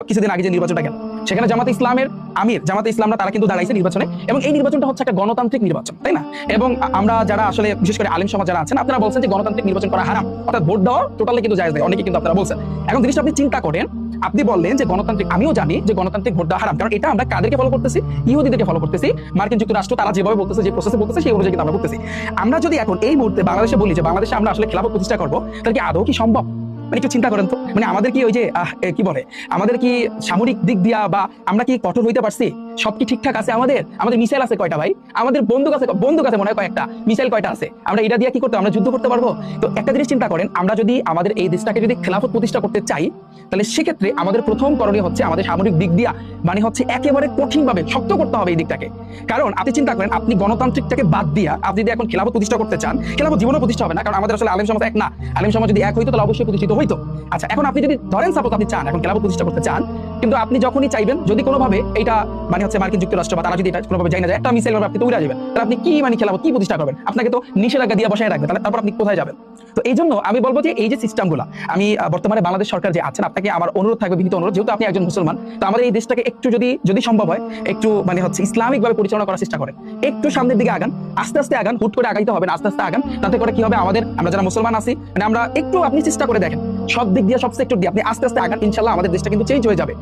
কিছুদিন আগে যে নির্বাচনটা গেল, সেখানে জামাতে ইসলামের আমির জামাতে ইসলামরা তারা কিন্তু দাঁড়াইছে নির্বাচনে, এবং এই নির্বাচনটা হচ্ছে একটা গণতান্ত্রিক নির্বাচন, তাই না? এবং আমরা যারা আসলে বিশেষ করে আলেম সমাজ যারা আছেন, আপনারা বলছেন যে গণতান্ত্রিক নির্বাচন করা হারাম, অর্থাৎ ভোট দেওয়া টোটালি কিন্তু জায়েজ নেই, অনেকে কিন্তু আপনারা বলছেন। এখন জিনিসটা আপনি চিন্তা করেন, আপনি বললেন যে গণতান্ত্রিক, আমিও জানি যে গণতান্ত্রিক ভোট দেওয়া হারাম, কারণ এটা আমরা কাদেরকে ফলো করতেছি? ইহুদিদেরকে ফলো করতেছি। মার্কিন যুক্তরাষ্ট্র তারা যেভাবে বলতেছে, যে প্রসেসে বলতেছে, সেই অনুযায়ী কিন্তু আমরা করতেছি। আমরা যদি এখন এই মুহূর্তে বাংলাদেশে বলি যে বাংলাদেশে আমরা আসলে খেলাফত প্রতিষ্ঠা করবো, তাহলে কি আদৌ কি সম্ভব? মানে একটু চিন্তা করেন তো, মানে আমাদের কি ওই যে কি বলে, আমাদের কি সামরিক দিক দিয়া বা আমরা কি কঠোর হইতে পারছি? সব কি ঠিকঠাক আছে? আমাদের মিসাইল আছে কয়টা ভাই? আমাদের বন্দুক আছে মনে হয় কয়েকটা, মিসাইল কয়টা আছে? আমরা এটা দিয়ে কি করতে, আমরা যুদ্ধ করতে পারবো? তো একটা জিনিস চিন্তা করেন, আমরা যদি আমাদের এই দেশটাকে যদি খেলাফত প্রতিষ্ঠা করতে চাই, তাহলে সেক্ষেত্রে আমাদের প্রথম করণীয় হচ্ছে আমাদের সামরিক দিক দিয়া মানে হচ্ছে একেবারে কঠিনভাবে শক্ত করতে হবে এই দিকটাকে। কারণ আপনি চিন্তা করেন, আপনি গণতান্ত্রিকটাকে বাদ দিয়া আপনি যদি এখন খেলাফত প্রতিষ্ঠা করতে চান, খেলাফত জীবনে প্রতিষ্ঠা হবে না, কারণ আমাদের আসলে আলেম সমাজ এক না। আলেম সমাজ যদি এক হইতো তাহলে অবশ্যই প্রতিষ্ঠিত হইতো। আচ্ছা, এখন আপনি যদি ধরেন সাপোজ আপনি চান এখন খেলাফত প্রতিষ্ঠা করতে চান, কিন্তু আপনি যখনই চাইবেন যদি কোনোভাবে এটা মানে হচ্ছে মার্কিন যুক্তরাষ্ট্র বা তারা যদি এটা কোনোভাবে জানা যায় একটা মিসাইল আপনি তো উড়ে যাবেন, তাহলে আপনি কি মানে খেলাফত কি প্রতিষ্ঠা করবেন? আপনাকে তো নিষেধাজ্ঞা দিয়ে বসায় রাখবে, তাহলে তারপর আপনি কোথায় যাবেন? তো এই জন্য আমি বলবো যে এই যে সিস্টেমগুলো, আমি বর্তমানে বাংলাদেশ সরকার যে আছেন, আপনাকে আমার অনুরোধ থাকবে, বিনীত অনুরোধ, যেহেতু আপনি একজন মুসলমান, তো আমাদের এই দেশটাকে একটু যদি সম্ভব হয় একটু মানে হচ্ছে ইসলামিক ভাবে পরিচালনা করার চেষ্টা করেন, একটু সামনের দিকে আগান, আস্তে আস্তে আগান, হুট করে আগাইতে হবে না, আস্তে আস্তে আগান। তাতে করে কি হবে, আমরা যারা মুসলমান আছি, মানে আমরা একটু আপনি চেষ্টা করে দেখেন, সব দিক দিয়ে সব সেক্টর দিয়ে আপনি আস্তে আস্তে আগান, ইনশাল্লাহ আমাদের দেশটা কিন্তু চেঞ্জ হয়ে যাবে।